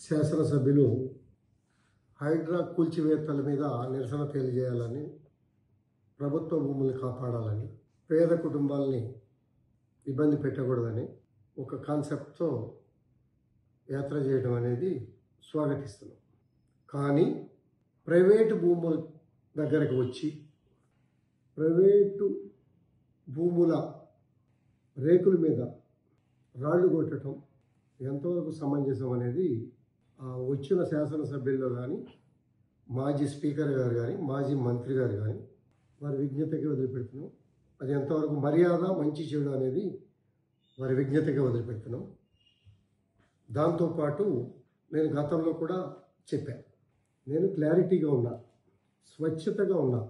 శాసనసభ్యులు హైడ్రా కూల్చివేతల మీద నిరసన తెలియజేయాలని, ప్రభుత్వ భూముల్ని కాపాడాలని, పేద కుటుంబాలని ఇబ్బంది పెట్టకూడదని ఒక కాన్సెప్ట్తో యాత్ర చేయడం అనేది స్వాగతిస్తున్నాం. కానీ ప్రైవేటు భూముల దగ్గరకు వచ్చి ప్రైవేటు భూముల రేకుల మీద రాళ్ళు కొట్టడం ఎంతవరకు సమంజసం అనేది వచ్చిన శాసనసభ్యుల్లో కానీ, మాజీ స్పీకర్ గారు కానీ, మాజీ మంత్రి గారు కానీ వారి విజ్ఞతకి వదిలిపెడుతున్నాం. అది ఎంతవరకు మర్యాద, మంచి చెడు అనేది వారి విజ్ఞతగా వదిలిపెడుతున్నాం. దాంతోపాటు నేను గతంలో కూడా చెప్పాను, నేను క్లారిటీగా ఉన్నా, స్వచ్ఛతగా ఉన్నా.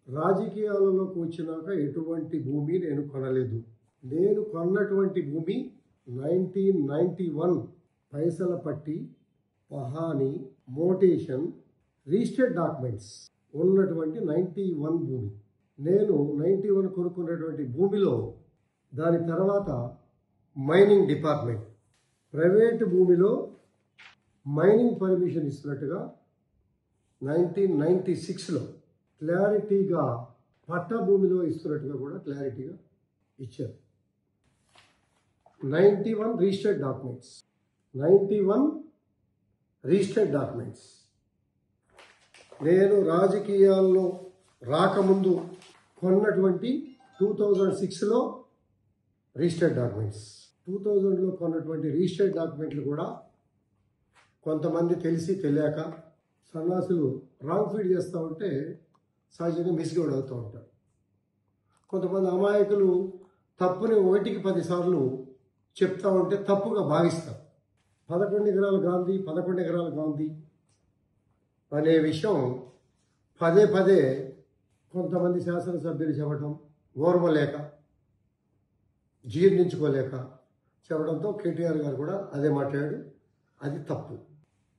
రాజకీయాలలోకి వచ్చినాక ఎటువంటి భూమి నేను కొనలేదు. నేను కొన్నటువంటి భూమి 1991 పైసల పట్టి, పహాని, మోటేషన్, రిజిస్టర్డ్ డాక్యుమెంట్స్ ఉన్నటువంటి 91 భూమి. నేను 91 కొనుక్కున్నటువంటి భూమిలో దాని తర్వాత మైనింగ్ డిపార్ట్మెంట్ ప్రైవేటు భూమిలో మైనింగ్ పర్మిషన్ ఇస్తున్నట్టుగా 1996లో క్లారిటీగా పట్టా భూమిలో ఇస్తున్నట్టుగా కూడా క్లారిటీగా ఇచ్చారు. 91 రిజిస్టర్డ్ డాక్యుమెంట్స్, 91 రిజిస్టర్డ్ డాక్యుమెంట్స్. నేను రాజకీయాల్లో రాకముందు కొన్నటువంటి 2006లో రిజిస్టర్డ్ డాక్యుమెంట్స్, 2000లో కొన్నటువంటి రిజిస్టర్డ్ డాక్యుమెంట్లు కూడా కొంతమంది తెలిసి తెలియక సన్నాసులు రాంగ్ ఫీడ్ చేస్తూ ఉంటే సహజంగా మిస్గైడ్ అవుతూ ఉంటారు. కొంతమంది అమాయకులు తప్పుని 1కి 10 సార్లు చెప్తా ఉంటే తప్పుగా భావిస్తారు. 11 ఎకరాల గాంధీ, 11 ఎకరాల గాంధీ అనే విషయం పదే పదే కొంతమంది శాసనసభ్యులు చెప్పడం ఓర్వలేక, జీర్ణించుకోలేక చెప్పడంతో కేటీఆర్ గారు కూడా అదే మాట్లాడాడు. అది తప్పు.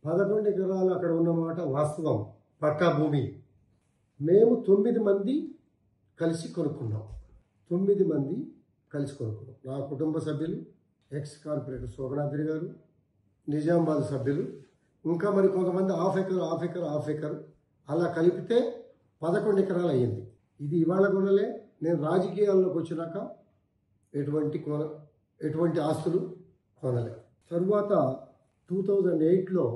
11 ఎకరాలు అక్కడ ఉన్నమాట వాస్తవం, పట్టా భూమి. మేము 9 మంది కలిసి కొనుక్కున్నాం. 9 మంది కలిసి కొనుక్కున్నాం. నా కుటుంబ సభ్యులు, ఎక్స్ కార్పొరేటర్ శోభనాద్రి గారు, నిజామాబాద్ సభ్యులు, ఇంకా మరి కొంతమంది హాఫ్ ఎకర్ అలా కలిపితే 11 ఎకరాలు అయ్యింది. ఇది ఇవాళ కొనలే. నేను రాజకీయాల్లోకి వచ్చినాక ఎటువంటి ఆస్తులు కొనలే. తరువాత 2008లో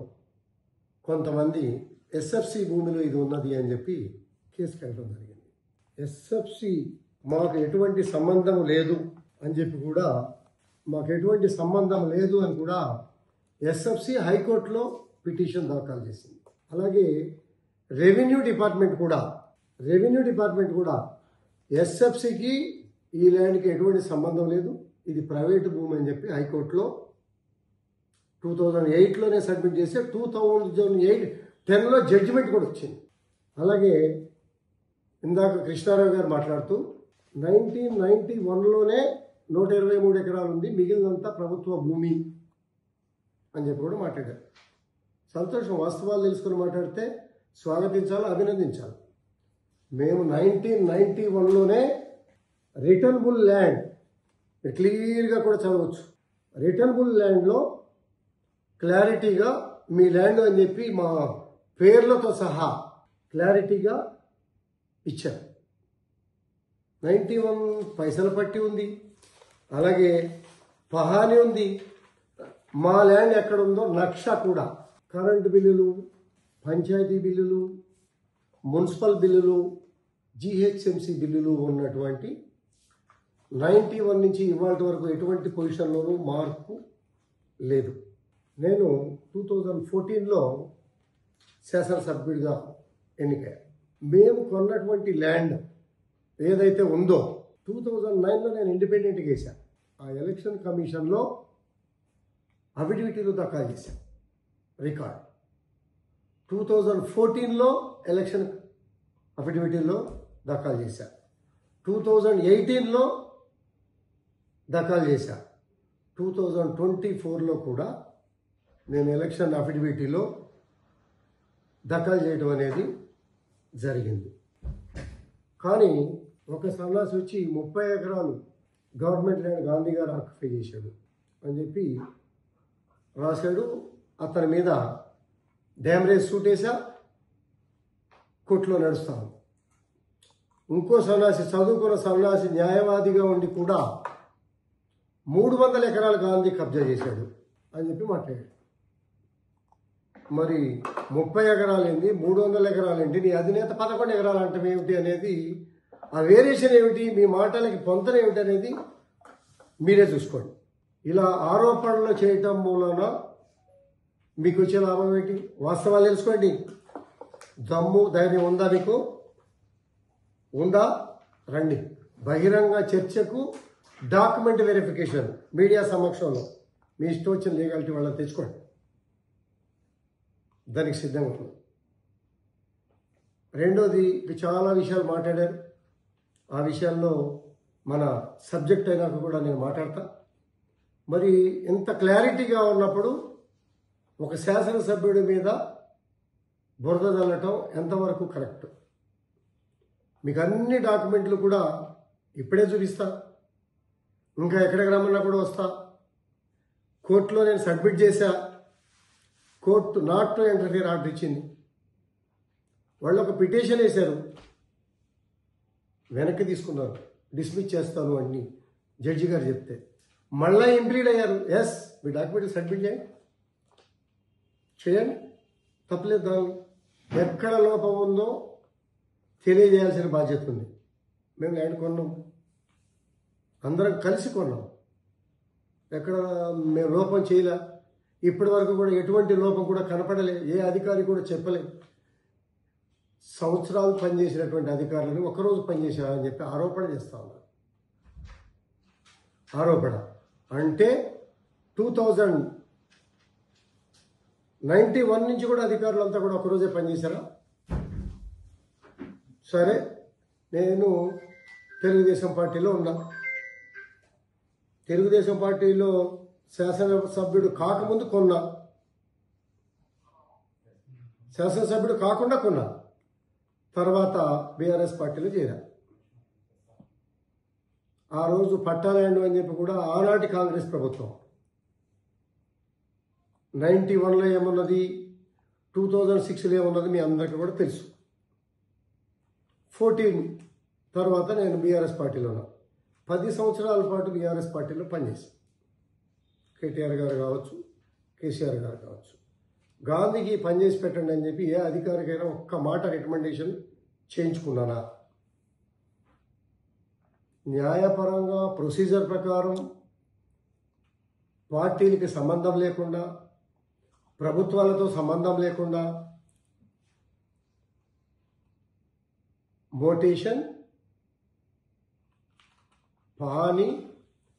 కొంతమంది ఎస్ఎఫ్సి భూమిలో ఇది ఉన్నది అని చెప్పి కేసు కట్టడం జరిగింది. ఎస్ఎఫ్సి మాకు ఎటువంటి సంబంధం లేదు అని చెప్పి కూడా, ఎస్ఎఫ్సి హైకోర్టులో పిటిషన్ దాఖలు చేసింది. అలాగే రెవెన్యూ డిపార్ట్మెంట్ కూడా ఎస్ఎఫ్సికి ఈ ల్యాండ్కి ఎటువంటి సంబంధం లేదు, ఇది ప్రైవేటు భూమి అని చెప్పి హైకోర్టులో 2008లోనే సబ్మిట్ చేస్తే 2010లో జడ్జిమెంట్ కూడా వచ్చింది. అలాగే ఇందాక కృష్ణారావు గారు మాట్లాడుతూ 1991లోనే 123 ఎకరాలు ఉంది, మిగిలినంతా ప్రభుత్వ భూమి అని చెప్పి కూడా మాట్లాడారు. సంతోషం, వాస్తవాలు తెలుసుకుని మాట్లాడితే స్వాగతించాలి, అభినందించాలి. మేము 1991లోనే రిటర్నబుల్ ల్యాండ్, క్లియర్గా కూడా చదవచ్చు, రిటర్నబుల్ ల్యాండ్లో క్లారిటీగా మీ ల్యాండ్ అని చెప్పి మా పేర్లతో సహా క్లారిటీగా ఇచ్చారు. 91 పైసల పట్టి ఉంది, అలాగే పహాని ఉంది. మా ల్యాండ్ ఎక్కడ ఉందో నక్ష కూడా, కరెంటు బిల్లులు, పంచాయతీ బిల్లులు, మున్సిపల్ బిల్లులు, జిహెచ్ఎంసి బిల్లులు ఉన్నటువంటి 91 నుంచి ఇవాళ వరకు ఎటువంటి పొజిషన్లోనూ మార్పు లేదు. నేను 2014లో శాసనసభ్యుడిగా ఎన్నికయ్యాను. మేము కొన్నటువంటి ల్యాండ్ ఏదైతే ఉందో 2009లో నేను ఇండిపెండెంట్గా వేశాను. ఆ ఎలక్షన్ కమిషన్లో అఫిడవిటీలు దాఖలు చేశాను, రికార్డ్. 2014లో ఎలక్షన్ అఫిడవిటీలో దాఖలు చేశాను, 2018లో దాఖలు చేశాను, 2024లో కూడా నేను ఎలక్షన్ అఫిడవిటీలో దాఖలు చేయడం అనేది జరిగింది. కానీ ఒక సన్నాసి వచ్చి 30 ఎకరాలు గవర్నమెంట్ ల్యాండ్ గాంధీ గారు ఆక్యుపై చేశాడు అని చెప్పి రాశాడు. అతని మీద డ్యామరేజ్ సూట్ వేసా, కోర్టులో నడుస్తాను. ఇంకో సన్నాసి, చదువుకున్న సన్నాసి, న్యాయవాదిగా ఉండి కూడా 300 ఎకరాలు గాంధీ కబ్జా చేశాడు అని చెప్పి మాట్లాడాడు. మరి 30 ఎకరాలు ఏంటి, 300 ఎకరాలు ఏంటి, నీ అధినేత 11 ఎకరాలు అంటే ఏమిటి అనేది, ఆ వేరియేషన్ ఏమిటి, మీ మాటలకి పొంతన ఏమిటి అనేది మీరే చూసుకోండి. ఇలా ఆరోపణలు చేయటం మూలన మీకు వచ్చే లాభం ఏంటి? వాస్తవాలు తెలుసుకోండి. దమ్ము ధైర్యం ఉందా మీకు? ఉందా? రండి బహిరంగ చర్చకు, డాక్యుమెంట్ వెరిఫికేషన్ మీడియా సమక్షంలో మీ ఇష్టం వచ్చిన లీగాలిటీ వాళ్ళని తెచ్చుకోండి. దానికి సిద్ధంగా ఉంది. రెండోది, చాలా విషయాలు మాట్లాడారు. ఆ విషయాల్లో మన సబ్జెక్ట్ అయినాక కూడా నేను మాట్లాడతా. మరి ఇంత క్లారిటీగా ఉన్నప్పుడు ఒక శాసనసభ్యుడి మీద బురద చల్లటం ఎంతవరకు కరెక్ట్? మీకు అన్ని డాక్యుమెంట్లు కూడా ఇప్పుడే చూపిస్తా, ఇంకా ఎక్కడికి రమ్మన్నా కూడా వస్తా. కోర్టులో నేను సబ్మిట్ చేశా, court not to interfere order ఇచ్చింది. వాళ్ళు ఒక పిటిషన్ వేశారు, వెనక్కి తీసుకున్నారు, డిస్మిస్ చేస్తాను అని జడ్జి గారు చెప్తే మళ్ళీ ఇంప్లీడ్ అయ్యారు. ఎస్, మీ డాక్యుమెంట్ సబ్మిట్ చేయండి, తప్పలేదు. దాని ఎక్కడ లోపం ఉందో తెలియజేయాల్సిన బాధ్యత ఉంది. మేము ల్యాండ్ కొన్నాం, అందరం కలిసి కొన్నాం, ఎక్కడ మేము లోపం చేయలే. ఇప్పటి వరకు కూడా ఎటువంటి లోపం కూడా కనపడలే, ఏ అధికారి కూడా చెప్పలే. సంవత్సరాలు పనిచేసినటువంటి అధికారులను ఒక్కరోజు పనిచేశారని చెప్పి ఆరోపణ చేస్తా ఉన్నారు. ఆరోపణ అంటే 2091 నుంచి కూడా అధికారులంతా కూడా ఒకరోజే పనిచేశారా? సరే, నేను తెలుగుదేశం పార్టీలో ఉన్నా. తెలుగుదేశం పార్టీలో శాసనసభ్యుడు కాకముందు కొన్నా, శాసనసభ్యుడు కాకుండా కొన్నా, తర్వాత బీఆర్ఎస్ పార్టీలో చేరా. ఆ రోజు పట్టాలండు అని చెప్పి కూడా ఆనాటి కాంగ్రెస్ ప్రభుత్వం 91లో ఏమున్నది, 2006లో ఏమున్నది మీ అందరికీ కూడా తెలుసు. 14 తర్వాత నేను బీఆర్ఎస్ పార్టీలో ఉన్నా. 10 సంవత్సరాల పాటు బీఆర్ఎస్ పార్టీలో పనిచేశాను. కేటీఆర్ గారు కావచ్చు, కేసీఆర్ గారు కావచ్చు. గాంధీకి పనిచేసి పెట్టండి అని చెప్పి ఏ అధికారికైనా ఒక్క మాట రికమెండేషన్ చేయించుకున్నానా? న్యాయపరంగా ప్రొసీజర్ ప్రకారం పార్టీలకి సంబంధం లేకుండా, ప్రభుత్వాలతో సంబంధం లేకుండా మోటేషన్, పాని,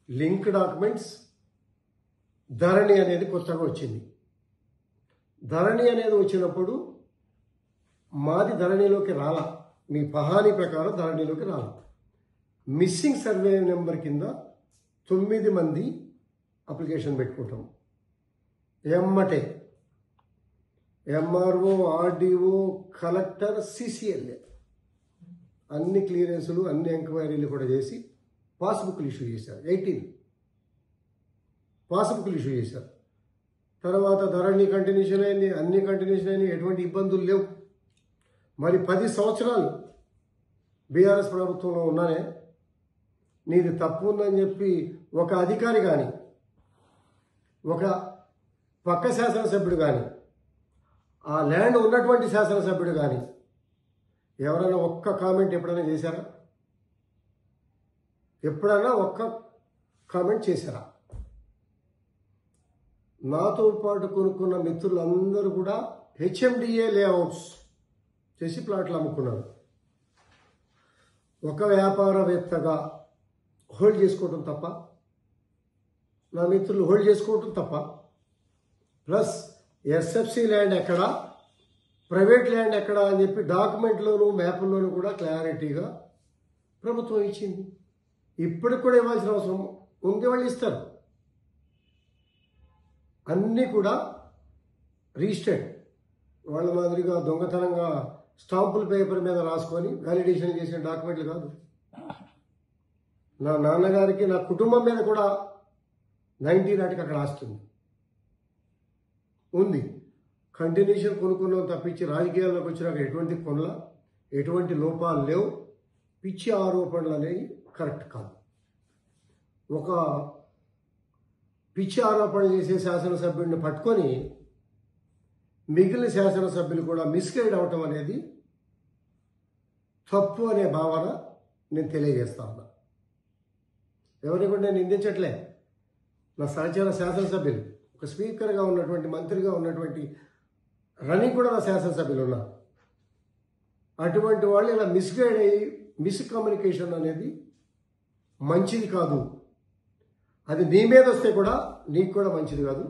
లింక్ డాక్యుమెంట్స్, ధరణి అనేది కొత్తగా వచ్చింది. ధరణి అనేది వచ్చినప్పుడు మాది ధరణిలోకి రాలా, మీ పహాని ప్రకారం ధరణిలోకి రాలా. మిస్సింగ్ సర్వే నెంబర్ కింద 9 మంది అప్లికేషన్ పెట్టుకుంటాం. ఎమ్మటే ఎంఆర్ఓ, ఆర్డీఓ, కలెక్టర్, సిసిఎల్ఏ అన్ని క్లియరెన్సులు, అన్ని ఎంక్వైరీలు కూడా చేసి పాస్బుక్లు ఇష్యూ చేశారు. 18 పాస్బుక్లు ఇష్యూ చేశారు. తర్వాత ధరణి కంటిన్యూషన్ అయింది, అన్ని కంటిన్యూషన్ అయింది, ఎటువంటి ఇబ్బందులు లేవు. మరి 10 సంవత్సరాలు బీఆర్ఎస్ ప్రభుత్వంలో ఉన్నానే, నీది తప్పు ఉందని చెప్పి ఒక అధికారి కానీ, ఒక పక్క శాసనసభ్యుడు కానీ, ఆ ల్యాండ్ ఉన్నటువంటి శాసనసభ్యుడు కానీ ఎవరైనా ఒక్క కామెంట్ ఎప్పుడైనా చేశారా? ఎప్పుడైనా ఒక్క కామెంట్ చేశారా? నాతో పాటు కొనుక్కున్న మిత్రులందరూ కూడా హెచ్ఎండిఏ లేఅవుట్స్ చేసి ప్లాట్లు అమ్ముకున్నారు. ఒక వ్యాపారవేత్తగా హోల్డ్ చేసుకోవటం తప్ప, నా మిత్రులు హోల్డ్ చేసుకోవటం తప్ప, ప్లస్ ఎస్ఎఫ్సి ల్యాండ్ ఎక్కడ, ప్రైవేట్ ల్యాండ్ ఎక్కడ అని చెప్పి డాక్యుమెంట్లోను మ్యాప్ల్లోనూ కూడా క్లారిటీగా ప్రభుత్వం ఇచ్చింది. ఇప్పటికి కూడా ఇవ్వాల్సిన అవసరం ఉంది, వాళ్ళు ఇస్తారు. అన్నీ కూడా రిజిస్టర్డ్, వాళ్ళ మాదిరిగా దొంగతనంగా స్టాంపుల పేపర్ మీద రాసుకొని వ్యాలిడేషన్ చేసిన డాక్యుమెంట్లు కాదు. నా నాన్నగారికి, నా కుటుంబం మీద కూడా 90 నాటికి అక్కడ ఆస్తుంది. ఉంది. కంటిన్యూషన్ కొనుక్కున్నాం తప్పించి రాజకీయాల్లోకి వచ్చినాక ఎటువంటి కొనల, ఎటువంటి లోపాలు లేవు. పిచ్చి ఆరోపణలు అనేవి కరెక్ట్ కాదు. ఒక పిచ్చి ఆరోపణలు చేసే శాసనసభ్యుడిని పట్టుకొని మిగిలిన శాసనసభ్యులు కూడా మిస్గైడ్ అవటం అనేది తప్పు అనే భావన నేను తెలియజేస్తా ఉన్నా. ఎవరిని కూడా నేను నిందించట్లే. నా సహచర శాసనసభ్యులు, ఒక స్పీకర్గా ఉన్నటువంటి, మంత్రిగా ఉన్నటువంటి రన్నింగ్ కూడా నా శాసనసభ్యులు ఉన్నారు. అటువంటి వాళ్ళు ఇలా మిస్గైడ్ అయ్యి మిస్కమ్యూనికేషన్ అనేది మంచిది కాదు. అది నీ మీద వస్తే కూడా నీకు కూడా మంచిది కాదు.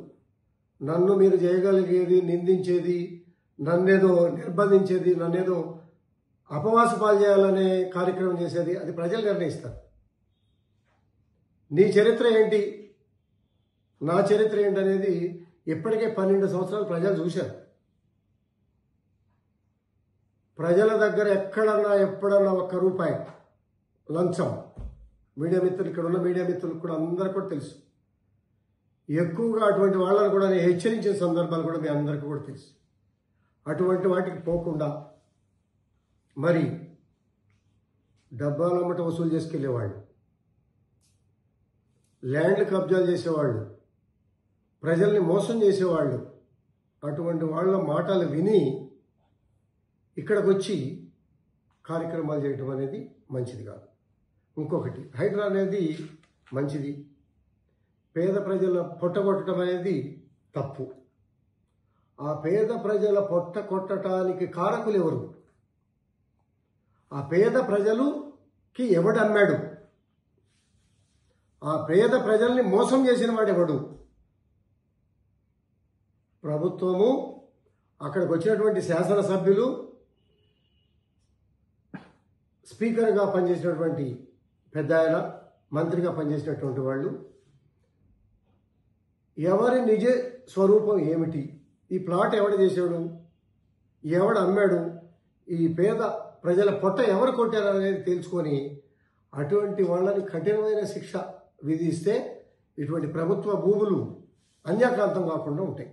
నన్ను మీరు చేయగలిగేది నిందించేది, నన్నేదో నిర్బంధించేది, నన్నేదో అపవాస పాలు చేయాలనే కార్యక్రమం చేసేది అది ప్రజలు నిర్ణయిస్తారు. నీ చరిత్ర ఏంటి, నా చరిత్ర ఏంటి అనేది ఇప్పటికే 12 సంవత్సరాలు ప్రజలు చూశారు. ప్రజల దగ్గర ఎప్పుడన్నా ఒక్క రూపాయి లంచం, మీడియా మిత్రులు, ఇక్కడ ఉన్న మీడియా మిత్రులకు కూడా అందరికీ కూడా తెలుసు. ఎక్కువగా అటువంటి వాళ్ళని కూడా నేను హెచ్చరించిన సందర్భాలు కూడా మీ అందరికీ కూడా తెలుసు. అటువంటి వాటికి పోకుండా మరి డబ్బాలమ్మట వసూలు చేసుకెళ్ళేవాళ్ళు, ల్యాండ్లు కబ్జాలు చేసేవాళ్ళు, ప్రజల్ని మోసం చేసేవాళ్ళు, అటువంటి వాళ్ళ మాటలు విని ఇక్కడికి వచ్చి కార్యక్రమాలు చేయటం అనేది మంచిది కాదు. ఇంకొకటి, హైడ్రా అనేది మంచిది, పేద ప్రజల పొట్టగొట్టడం అనేది తప్పు. ఆ పేద ప్రజల పొట్ట కొట్టడానికి కారకులు ఎవరు? ఆ పేద ప్రజలుకి ఎవడమ్మాడు? ఆ పేద ప్రజల్ని మోసం చేసిన వాడెవడు? ప్రభుత్వము, అక్కడికి వచ్చినటువంటి శాసనసభ్యులు, స్పీకర్గా పనిచేసినటువంటి పెద్ద ఆయన, మంత్రిగా పనిచేసినటువంటి వాళ్ళు, ఎవరి నిజ స్వరూపం ఏమిటి? ఈ ప్లాట్ ఎవడు చేశాడు, ఎవడు అమ్మాడు, ఈ పేద ప్రజల పొట్ట ఎవరు కొట్టారు అనేది తెలుసుకొని అటువంటి వాళ్ళని కఠినమైన శిక్ష విధిస్తే ఇటువంటి ప్రభుత్వ భూములు అన్యాక్రాంతం కాకుండా ఉంటాయి.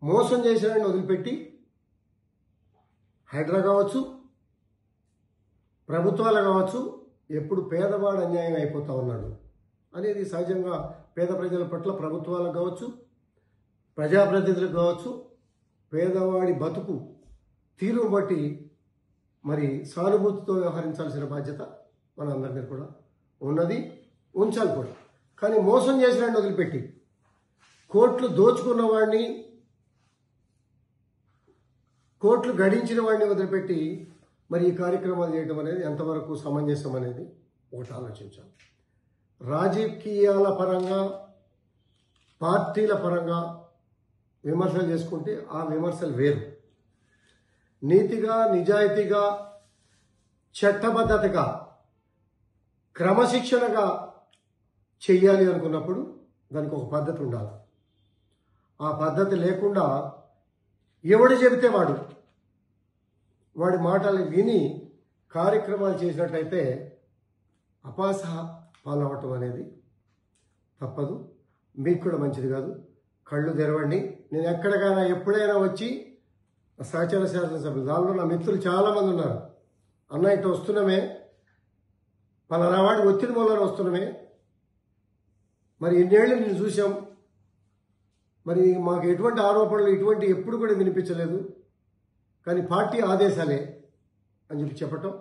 మోసం చేసిన వదిలిపెట్టి హైడ్రా కావచ్చు, ప్రభుత్వాలు కావచ్చు, ఎప్పుడు పేదవాడు అన్యాయం అయిపోతూ ఉన్నాడు అనేది సహజంగా పేద ప్రజల పట్ల ప్రభుత్వాలకు కావచ్చు, ప్రజాప్రతినిధులకు కావచ్చు, పేదవాడి బతుకు తీరును బట్టి మరి సానుభూతితో వ్యవహరించాల్సిన బాధ్యత మనందరి కూడా ఉన్నది, ఉంచాలి కూడా. కానీ మోసం చేసిన వాడిని వదిలిపెట్టి, కోట్లు దోచుకున్న వాడిని, కోట్లు గడించిన వాడిని వదిలిపెట్టి మరి ఈ కార్యక్రమాలు చేయడం అనేది ఎంతవరకు సమంజసం అనేది ఒకటి ఆలోచించాలి. రాజకీయాల పరంగా, పార్టీల పరంగా విమర్శలు చేసుకుంటే ఆ విమర్శలు వేరు. నీతిగా, నిజాయితీగా, చట్టబద్ధతగా, క్రమశిక్షణగా చెయ్యాలి అనుకున్నప్పుడు దానికి ఒక పద్ధతి ఉండాలి. ఆ పద్ధతి లేకుండా ఎవడు చెబితే వాడి మాటలు విని కార్యక్రమాలు చేసినట్లయితే అపాస పాలవటం అనేది తప్పదు, మీకు కూడా మంచిది కాదు. కళ్ళు తెరవండి. నేను ఎక్కడికైనా ఎప్పుడైనా వచ్చి సహచర శాసనసభ్యులు, దానిలో నా మిత్రులు చాలామంది ఉన్నారు, అన్న ఇటు వస్తున్నామే, పలానా వాడి ఒత్తిడి మూలన వస్తున్నామే, మరి ఇన్నేళ్ళు నేను చూసాం, మరి మాకు ఎటువంటి ఆరోపణలు ఇటువంటి ఎప్పుడు కూడా వినిపించలేదు, కానీ పార్టీ ఆదేశాలే అని చెప్పటం,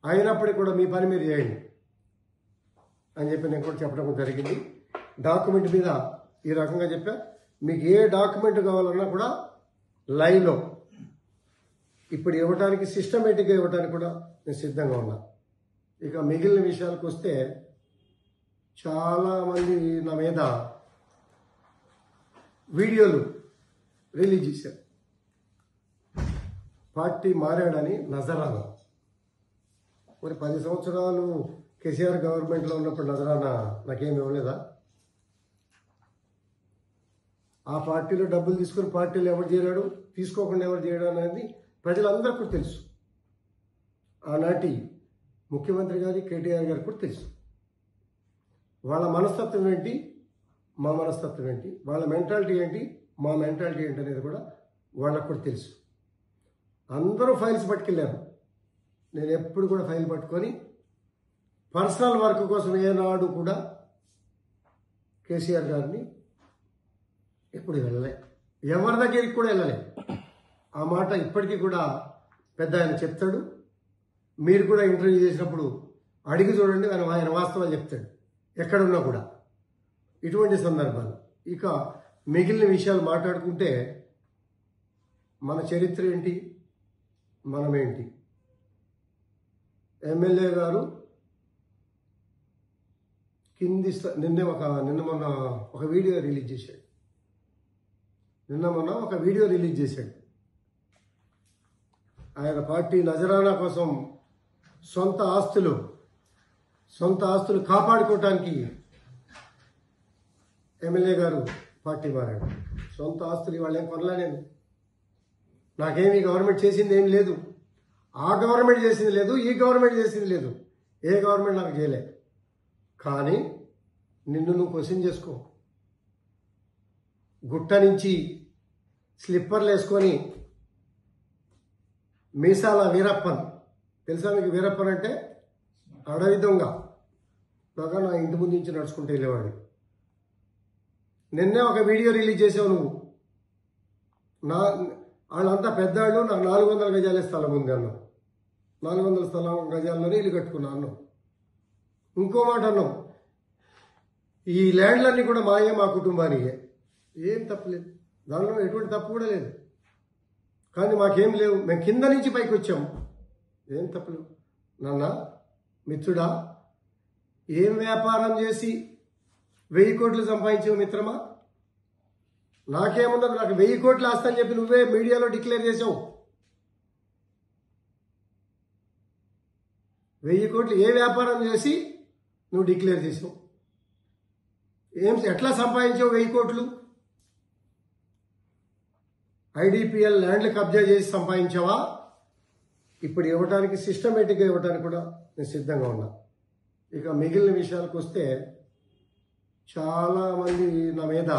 అయినప్పటికీ కూడా మీ పని మీరు చేయండి అని చెప్పి నేను కూడా చెప్పడం జరిగింది. డాక్యుమెంట్ మీద ఈ రకంగా చెప్పా. మీకు ఏ డాక్యుమెంట్ కావాలన్నా కూడా లైవ్లో ఇప్పుడు ఇవ్వడానికి, సిస్టమేటిక్గా ఇవ్వడానికి కూడా నేను సిద్ధంగా ఉన్నా. ఇక మిగిలిన విషయాలకు వస్తే, చాలామంది నా మీద వీడియోలు రిలీజ్ చేశారు. పార్టీ మారాడని నజరానా. మరి 10 సంవత్సరాలు కేసీఆర్ గవర్నమెంట్లో ఉన్నప్పుడు నజరానా నాకేమి ఇవ్వలేదా? ఆ పార్టీలో డబ్బులు తీసుకుని పార్టీలో ఎవరు చేరాడు, తీసుకోకుండా ఎవరు చేయడం అనేది ప్రజలందరికీ కూడా తెలుసు. ఆనాటి ముఖ్యమంత్రి గారి కేటీఆర్ గారికి కూడా తెలుసు. వాళ్ళ మనస్తత్వం ఏంటి, మా మనస్తత్వం ఏంటి, వాళ్ళ మెంటాలిటీ ఏంటి, మా మెంటాలిటీ ఏంటి అనేది కూడా వాళ్ళకు కూడా తెలుసు. అందరూ ఫైల్స్ పట్టుకెళ్ళారు. నేను ఎప్పుడు కూడా ఫైల్ పట్టుకొని పర్సనల్ వర్క్ కోసం ఏనాడు కూడా కేసీఆర్ గారిని ఎప్పుడు వెళ్ళలే, ఎవరి దగ్గరికి కూడా వెళ్ళలే. ఆ మాట ఇప్పటికీ కూడా పెద్ద ఆయన చెప్తాడు. మీరు కూడా ఇంటర్వ్యూ చేసినప్పుడు అడిగి చూడండి, ఆయన వాస్తవాలు చెప్తాడు ఎక్కడున్నా కూడా. ఇటువంటి సందర్భాలు. ఇక మిగిలిన విషయాలు మాట్లాడుకుంటే మన చరిత్ర ఏంటి, మనమేంటి. ఎమ్మెల్యే గారు నిన్న మొన్న ఒక వీడియో రిలీజ్ చేశాడు. ఆయన పార్టీ నజరానా కోసం సొంత ఆస్తులు కాపాడుకోవటానికి ఎమ్మెల్యే గారు పార్టీ మారాడు. సొంత ఆస్తులు ఇవాళ ఏం కొనలా నేను. నాకేమీ గవర్నమెంట్ చేసింది ఏం లేదు. ఆ గవర్నమెంట్ చేసింది లేదు, ఈ గవర్నమెంట్ చేసింది లేదు. ఏ గవర్నమెంట్ నాకు చేయలే. కానీ నిన్ను నువ్వు క్వశ్చన్ చేసుకో. గుట్ట నుంచి స్లిప్పర్లు వేసుకొని మీసాల వీరప్పన్, తెలుసా మీకు? వీరప్పన్ అంటే అడవి దొంగ. బాగా నా ఇంటి ముందు నుంచి నడుచుకుంటూ వెళ్ళేవాడు. నిన్నే ఒక వీడియో రిలీజ్ చేసావు నువ్వు. వాళ్ళంతా పెద్దాళ్ళు, నాకు 400 గజాలే స్థలం ఉంది అన్నావు. 400 గజాల్లోనే ఇల్లు కట్టుకున్నా అన్నావు. ఇంకో మాట అన్నావు, ఈ ల్యాండ్లన్నీ కూడా మా కుటుంబానికే. ఏం తప్పులేదు, దానిలో ఎటువంటి తప్పు కూడా లేదు. కానీ మాకేం లేవు, మేము కింద నుంచి పైకి వచ్చాము. ఏం తప్పులు నాన్న, మిత్రుడా? ఏం వ్యాపారం చేసి 1000 కోట్లు సంపాదించావు మిత్రమా? నాకేమున్నది, నాకు 1000 కోట్లు ఆస్తని చెప్పి నువ్వే మీడియాలో డిక్లేర్ చేసావు. 1000 కోట్లు ఏ వ్యాపారం చేసి నువ్వు డిక్లేర్ చేసావు? ఎట్లా సంపాదించావు 1000 కోట్లు? ఐడిపిఎల్ ల్యాండ్లు కబ్జా చేసి సంపాదించావా? ఇప్పుడు ఇవ్వడానికి, సిస్టమేటిక్గా ఇవ్వడానికి కూడా నేను సిద్ధంగా ఉన్నా. ఇక మిగిలిన విషయాలకు వస్తే, చాలామంది నా మీద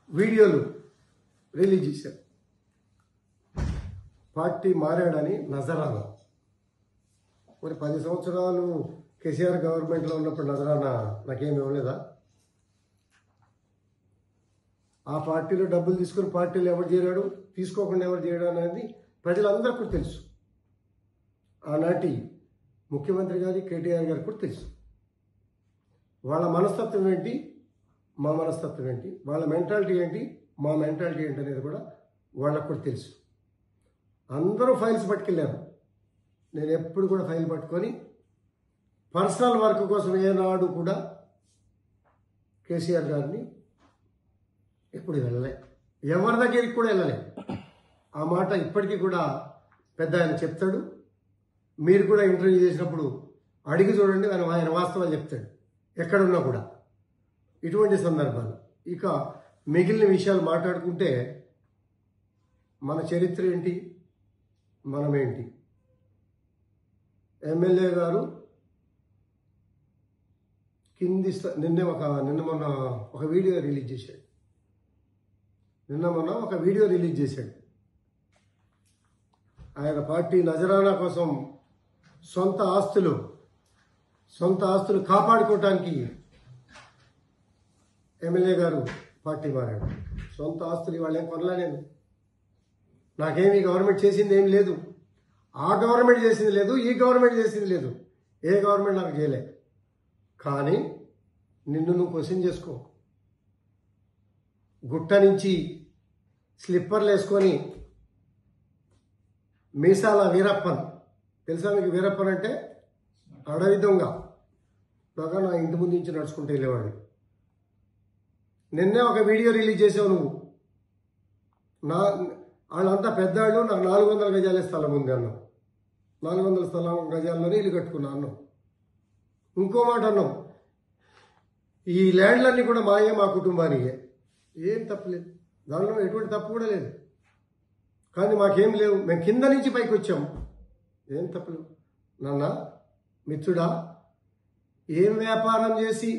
వీడియోలు రిలీజ్ చేశారు. పార్టీ మారాడని నజరానా. మరి 10 సంవత్సరాలు కేసీఆర్ గవర్నమెంట్లో ఉన్నప్పుడు నజరానా నాకేమి ఇవ్వలేదా? ఆ పార్టీలో డబ్బులు తీసుకుని పార్టీలో ఎవరు చేరాడు, తీసుకోకుండా ఎవరు చేయడం అనేది ప్రజలందరికీ కూడా తెలుసు. ఆనాటి ముఖ్యమంత్రి గారి కేటీఆర్ గారికి కూడా తెలుసు. వాళ్ళ మనస్తత్వం ఏంటి, మా మనస్తత్వం ఏంటి, వాళ్ళ మెంటాలిటీ ఏంటి, మా మెంటాలిటీ ఏంటి అనేది కూడా వాళ్ళకు కూడా తెలుసు. అందరూ ఫైల్స్ పట్టుకెళ్ళారు. నేను ఎప్పుడు కూడా ఫైల్ పట్టుకొని పర్సనల్ వర్క్ కోసం ఏనాడు కూడా కేసీఆర్ గారిని ఎప్పుడు వెళ్ళలే, ఎవరి దగ్గరికి కూడా వెళ్ళలే. ఆ మాట ఇప్పటికీ కూడా పెద్ద ఆయన చెప్తాడు. మీరు కూడా ఇంటర్వ్యూ చేసినప్పుడు అడిగి చూడండి, ఆయన వాస్తవాలు చెప్తాడు ఎక్కడున్నా కూడా. ఇటువంటి సందర్భాలు. ఇక మిగిలిన విషయాలు మాట్లాడుకుంటే మన చరిత్ర ఏంటి, మనమేంటి. ఎమ్మెల్యే గారు నిన్న మొన్న ఒక వీడియో రిలీజ్ చేశాడు. ఆయన పార్టీ నజరానా కోసం సొంత ఆస్తులు కాపాడుకోవటానికి ఎమ్మెల్యే గారు పార్టీ మారాడు. సొంత ఆస్తులు ఇవాళ ఏం కొనలా నేను. నాకేమీ గవర్నమెంట్ చేసింది ఏం లేదు. ఆ గవర్నమెంట్ చేసింది లేదు, ఈ గవర్నమెంట్ చేసింది లేదు. ఏ గవర్నమెంట్ నాకు చేయలే. కానీ నిన్ను నువ్వు క్వశ్చన్ చేసుకో. గుట్ట నుంచి స్లిప్పర్లు వేసుకొని మీసాల వీరప్పన్, తెలుసా మీకు? వీరప్పన్ అంటే అడవి దొంగ. బాగా నా ఇంటి ముందు నుంచి నడుచుకుంటూ వెళ్ళేవాడు. నిన్నే ఒక వీడియో రిలీజ్ చేసావు నువ్వు. వాళ్ళంతా పెద్దాళ్ళు, నాకు 400 గజాలే స్థలం ఉంది అన్నావు. 400 గజాల్లోనే ఇల్లు కట్టుకున్నా అన్నావు. ఇంకో మాట అన్నావు, ఈ ల్యాండ్లన్నీ కూడా మా కుటుంబానికే. ఏం తప్పులేదు, దానిలో ఎటువంటి తప్పు కూడా లేదు. కానీ మాకేం లేవు, మేము కింద నుంచి పైకి వచ్చాము. ఏం తప్పులు నాన్న, మిత్రుడా? ఏం వ్యాపారం చేసి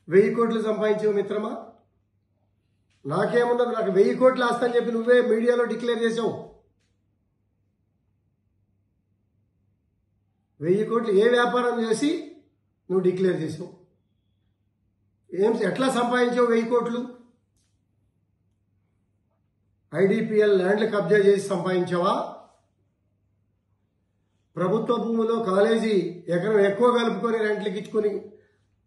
1000 కోట్లు సంపాదించావు మిత్రమా. నాకేమున్నది, నాకు 1000 కోట్లు ఆస్తని చెప్పి నువ్వే మీడియాలో డిక్లేర్ చేసావు. 1000 కోట్లు ఏ వ్యాపారం చేసి నువ్వు డిక్లేర్ చేసావు? ఎట్లా సంపాదించావు 1000 కోట్లు? ఐడిపిఎల్ ల్యాండ్లు కబ్జా చేసి సంపాదించావా? ప్రభుత్వ భూమిలో కాలేజీ ఎకరం ఎక్కువ కలుపుకొని రెంట్లకి ఇచ్చుకొని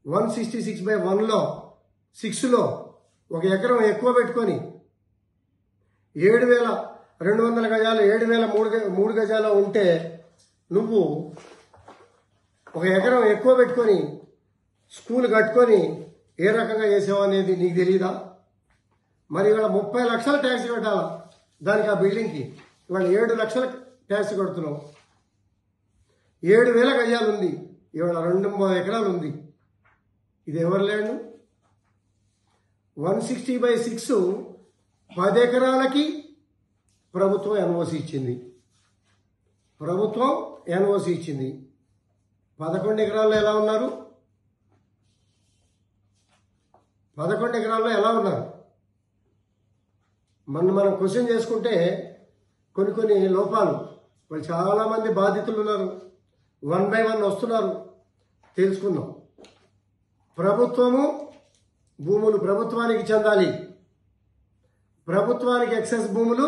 166/1లో 6లో ఒక ఎకరం ఎక్కువ పెట్టుకొని 7,200 గజాలు 7,003 గజాలు ఉంటే నువ్వు ఒక ఎకరం ఎక్కువ పెట్టుకొని స్కూల్ కట్టుకొని ఏ రకంగా చేసావు అనేది నీకు తెలియదా? మరి ఇవాళ 30 లక్షల ట్యాక్స్ కట్టాలా దానికి, ఆ బిల్డింగ్కి ఇవాళ 7 లక్షల ట్యాక్స్ కడుతున్నావు. 7,000 గజాలు ఉంది, ఇవాళ 2 ఎకరాలు ఉంది. ఇది ఎవరు ల్యాండ్? 160/6 10 ఎకరాలకి ప్రభుత్వం ఎన్ఓసి ఇచ్చింది. 11 ఎకరాల్లో ఎలా ఉన్నారు? 11 ఎకరాల్లో ఎలా ఉన్నారు? మనం క్వశ్చన్ చేసుకుంటే కొన్ని లోపాలు, వాళ్ళు చాలామంది బాధితులు ఉన్నారు. 1 by 1 వస్తున్నారు, తెలుసుకుందాం. ప్రభుత్వము భూములు ప్రభుత్వానికి చెందాలి, ప్రభుత్వానికి ఎక్సెస్ భూములు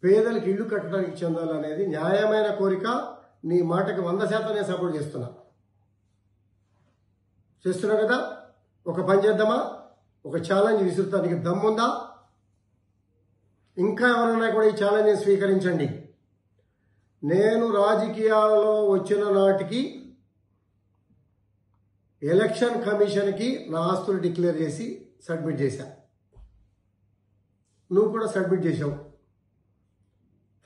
పేదలకు ఇల్లు కట్టడానికి చెందాలి అనేది న్యాయమైన కోరిక. నీ మాటకి 100% నేను సపోర్ట్ చేస్తున్నా కదా. ఒక పని చేద్దామా? ఒక ఛాలెంజ్ విసురుతా, నీకు దమ్ముందా? ఇంకా ఎవరైనా కూడా ఈ ఛాలెంజ్ని స్వీకరించండి. నేను రాజకీయాలలో వచ్చిన నాటికి ఎలక్షన్ కమిషన్కి నా ఆస్తులు డిక్లేర్ చేసి సబ్మిట్ చేశా. నువ్వు కూడా సబ్మిట్ చేశావు.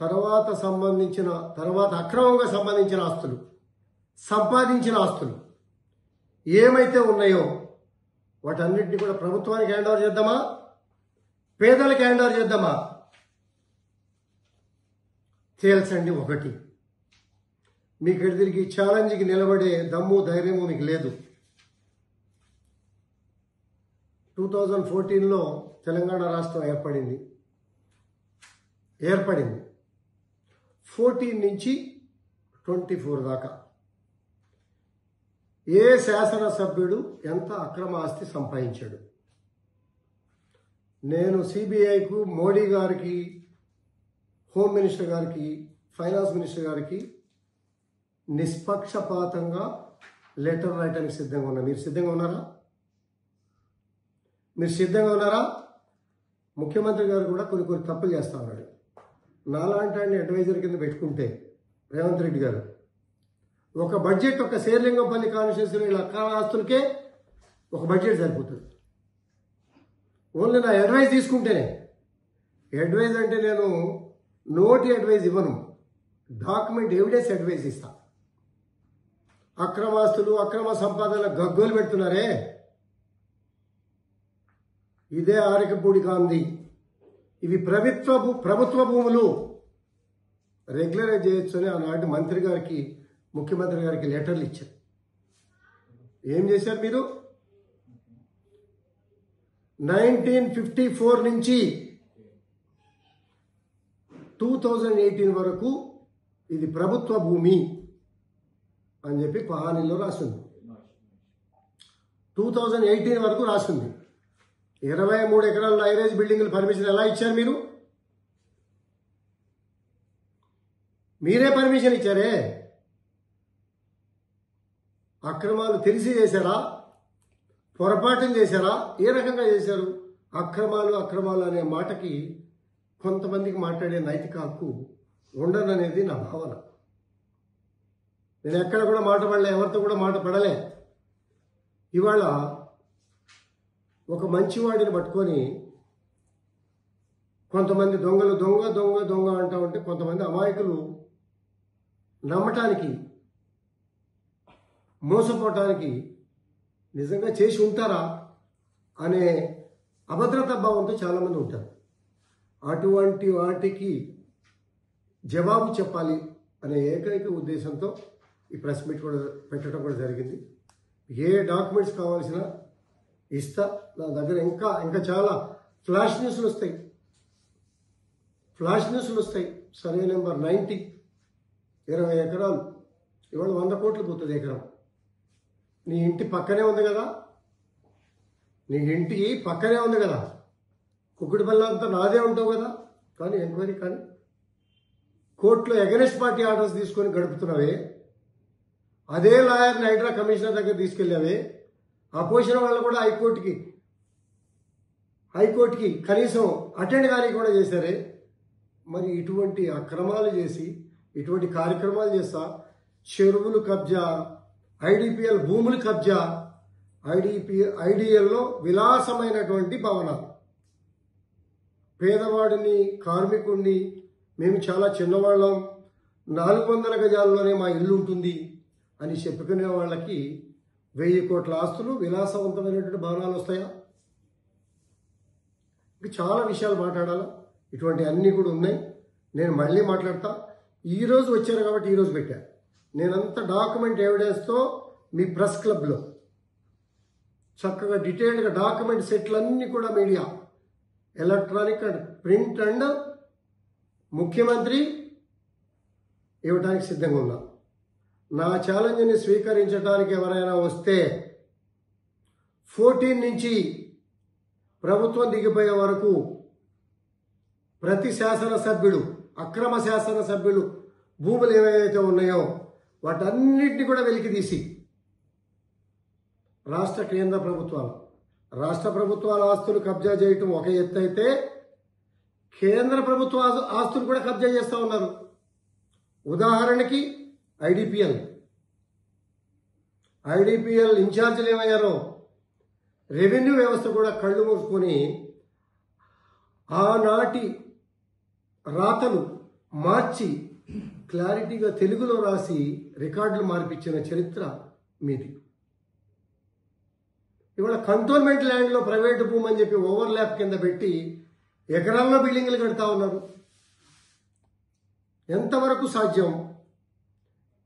తర్వాత అక్రమంగా సంబంధించిన ఆస్తులు, సంపాదించిన ఆస్తులు ఏమైతే ఉన్నాయో వాటన్నిటిని కూడా ప్రభుత్వానికి హ్యాండ్ ఓవర్ చేద్దామా, పేదలకు హ్యాండ్ ఓవర్ చేద్దామా? తేల్చండి. ఒకటి, మీకు ఎదురికి ఛాలెంజ్కి నిలబడే దమ్ము ధైర్యము మీకు లేదు. 2014లో తెలంగాణ రాష్ట్రం ఏర్పడింది. 14 నుంచి 24 దాకా ఏ శాసనసభ్యుడు ఎంత అక్రమ ఆస్తి సంపాదించాడు? నేను సిబిఐకు, మోడీ గారికి, హోమ్ మినిస్టర్ గారికి, ఫైనాన్స్ మినిస్టర్ గారికి నిష్పక్షపాతంగా లెటర్ రాయడానికి సిద్ధంగా ఉన్నా. మీరు సిద్ధంగా ఉన్నారా? ముఖ్యమంత్రి గారు కూడా కొన్ని తప్పులు చేస్తా ఉన్నాడు. నాలాంటి ఆయన అడ్వైజర్ కింద పెట్టుకుంటే రేవంత్ రెడ్డి గారు ఒక బడ్జెట్, ఒక శేర్లింగంపల్లి కాన్స్టిట్యూన్సీలో ఇలా అక్రమ ఆస్తులకే ఒక బడ్జెట్ సరిపోతుంది. ఓన్లీ నా అడ్వైజ్ తీసుకుంటేనే. అడ్వైజ్ అంటే నేను నోటి అడ్వైజ్ ఇవ్వను, డాక్యుమెంట్ ఎవిడెన్స్ అడ్వైజ్ ఇస్తా. అక్రమాస్తులు, అక్రమ సంపాదన గగ్గోలు పెడుతున్నారే, ఇదే ఆరికపూడి గాంధీ. ఇవి ప్రభుత్వ భూములు, రెగ్యులరైజ్ చేయొచ్చు అని ఆనాటి మంత్రి గారికి, ముఖ్యమంత్రి గారికి లెటర్లు ఇచ్చారు. ఏం చేశారు మీరు? 1954 నుంచి 2018 వరకు ఇది ప్రభుత్వ భూమి అని చెప్పి పహానీలో రాసింది. 2018 వరకు రాసింది. 23 ఎకరాల హైరేజ్ బిల్డింగ్లు పర్మిషన్ ఎలా ఇచ్చారు మీరు? మీరే పర్మిషన్ ఇచ్చారే. అక్రమాలు తెలిసి చేశారా, పొరపాటును చేశారా, ఏ రకంగా చేశారు? అక్రమాలు అనే మాటకి కొంతమందికి మాట్లాడే నైతిక హక్కు ఉండదనేది నా భావన. నేను ఎక్కడ కూడా మాట పడలే, ఎవరితో కూడా మాట పడలే. ఇవాళ ఒక మంచివాడిని పట్టుకొని కొంతమంది దొంగలు దొంగ అంటూ ఉంటే కొంతమంది అమాయకులు నమ్మటానికి, మోసపోవటానికి నిజంగా చేసి ఉంటారా అనే అభద్రతా భావంతో చాలామంది ఉంటారు. అటువంటి వాటికి జవాబు చెప్పాలి అనే ఏకైక ఉద్దేశంతో ఈ ప్రెస్ మీట్ కూడా పెట్టడం కూడా జరిగింది. ఏ డాక్యుమెంట్స్ కావాల్సిన ఇస్తా. నా దగ్గర ఇంకా ఇంకా చాలా ఫ్లాష్ న్యూస్లు వస్తాయి. సర్వే నెంబర్ 90, 20 ఎకరాలు. ఇవాళ 100 కోట్లు పోతుంది ఎకరం. నీ ఇంటి పక్కనే ఉంది కదా, కుక్కుడి బల్ల అంతా నాదే ఉంటావు కదా. కానీ ఎంక్వైరీ కానీ కోర్టులో ఎగనెస్ట్ పార్టీ ఆర్డర్స్ తీసుకొని గడుపుతున్నావే. అదే లాయర్ని హైడ్రా కమిషనర్ దగ్గర తీసుకెళ్ళావే. అపోజిషన్ వాళ్ళు కూడా హైకోర్టుకి కనీసం అటెండ్ కానీ కూడా చేశారే. మరి ఇటువంటి అక్రమాలు చేసి ఇటువంటి కార్యక్రమాలు చేస్తా చెరువులు కబ్జా, ఐడిపిఎల్ భూములు కబ్జా, ఐడిఎల్లో విలాసమైనటువంటి భవనాలు. పేదవాడిని, కార్మికుడిని, మేము చాలా చిన్నవాళ్ళం, 400 గజాల్లోనే మా ఇల్లు ఉంటుంది అని చెప్పుకునే వాళ్ళకి 1000 కోట్ల ఆస్తులు, విలాసవంతమైనటువంటి భవనాలు వస్తాయా? ఇంకా చాలా విషయాలు మాట్లాడాలా. ఇటువంటి అన్నీ కూడా ఉన్నాయి. నేను మళ్ళీ మాట్లాడతా. ఈరోజు వచ్చారు కాబట్టి ఈరోజు పెట్టా. నేనంతా డాక్యుమెంట్ ఎవిడెన్స్తో మీ ప్రెస్ క్లబ్లో చక్కగా డీటెయిల్డ్గా డాక్యుమెంట్ సెట్లన్నీ కూడా media, electronic and print and ముఖ్యమంత్రి ఇవ్వడానికి సిద్ధంగా ఉన్నా. నా ఛాలెంజ్ని స్వీకరించడానికి ఎవరైనా వస్తే 14 నుంచి ప్రభుత్వం దిగిపోయే వరకు ప్రతి శాసనసభ్యుడు, అక్రమ శాసనసభ్యులు భూములు ఏవైతే ఉన్నాయో వాటన్నిటిని కూడా వెలికి తీసి రాష్ట్ర ప్రభుత్వాల ఆస్తులు కబ్జా చేయటం ఒక ఎత్తు అయితే, కేంద్ర ప్రభుత్వ ఆస్తులు కూడా కబ్జా చేస్తూ ఉన్నారు. ఉదాహరణకి ఐడిపిఎల్ ఇన్ఛార్జీలు ఏమయ్యారో, రెవెన్యూ వ్యవస్థ కూడా కళ్ళు మూసుకొని ఆనాటి రాతలు మార్చి క్లారిటీగా తెలుగులో రాసి రికార్డులు మార్పించిన చరిత్ర మీది. ఇవాళ కంటోన్మెంట్ ల్యాండ్లో ప్రైవేటు భూమి అని చెప్పి ఓవర్లాప్ కింద పెట్టి ఎకరాల్లో బిల్డింగ్లు కడతా ఉన్నారు. ఎంతవరకు సాధ్యం,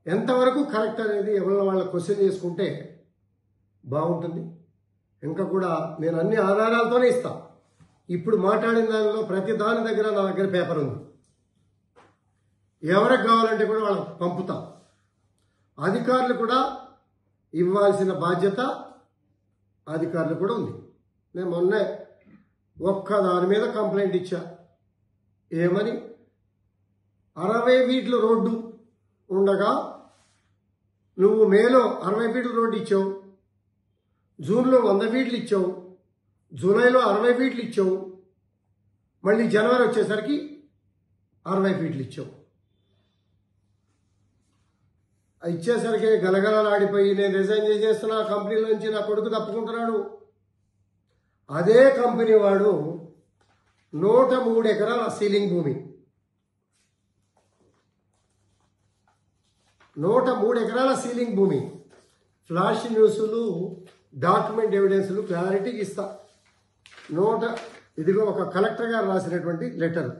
ఎంతవరకు కరెక్ట్ అనేది ఎవరిని వాళ్ళ క్వశ్చన్ చేసుకుంటే బాగుంటుంది. ఇంకా కూడా నేను అన్ని ఆధారాలతోనే ఇస్తా. ఇప్పుడు మాట్లాడిన దానిలో ప్రతి దాని దగ్గర నా దగ్గర పేపర్ ఉంది. ఎవరికి కావాలంటే కూడా వాళ్ళకి పంపుతా. అధికారులు కూడా ఇవ్వాల్సిన బాధ్యత అధికారులు కూడా ఉంది. నేను మొన్నే ఒక్క దాని మీద కంప్లైంట్ ఇచ్చా. ఏమని? 60 ఫీట్ల రోడ్డు ఉండగా నువ్వు మేలో 60 ఫీట్ల రోడ్డు ఇచ్చావు, జూన్లో 100 ఫీట్లు ఇచ్చావు, జూలైలో 60 ఫీట్లు ఇచ్చావు, మళ్ళీ జనవరి వచ్చేసరికి 60 ఫీట్లు ఇచ్చావు. ఇచ్చేసరికి గలగలలాడిపోయి నేను రిజైన్ చేసేస్తున్నా, కంపెనీల నుంచి నా కొడుకు తప్పుకుంటున్నాడు. అదే కంపెనీ వాడు 103 ఎకరాల సీలింగ్ భూమి, 103 ఎకరాల సీలింగ్ భూమి, ఫ్లాష్ న్యూస్లు, డాక్యుమెంట్ ఎవిడెన్స్లు క్లారిటీకి ఇస్తా. ఇదిగో ఒక కలెక్టర్ గారు రాసినటువంటి లెటర్.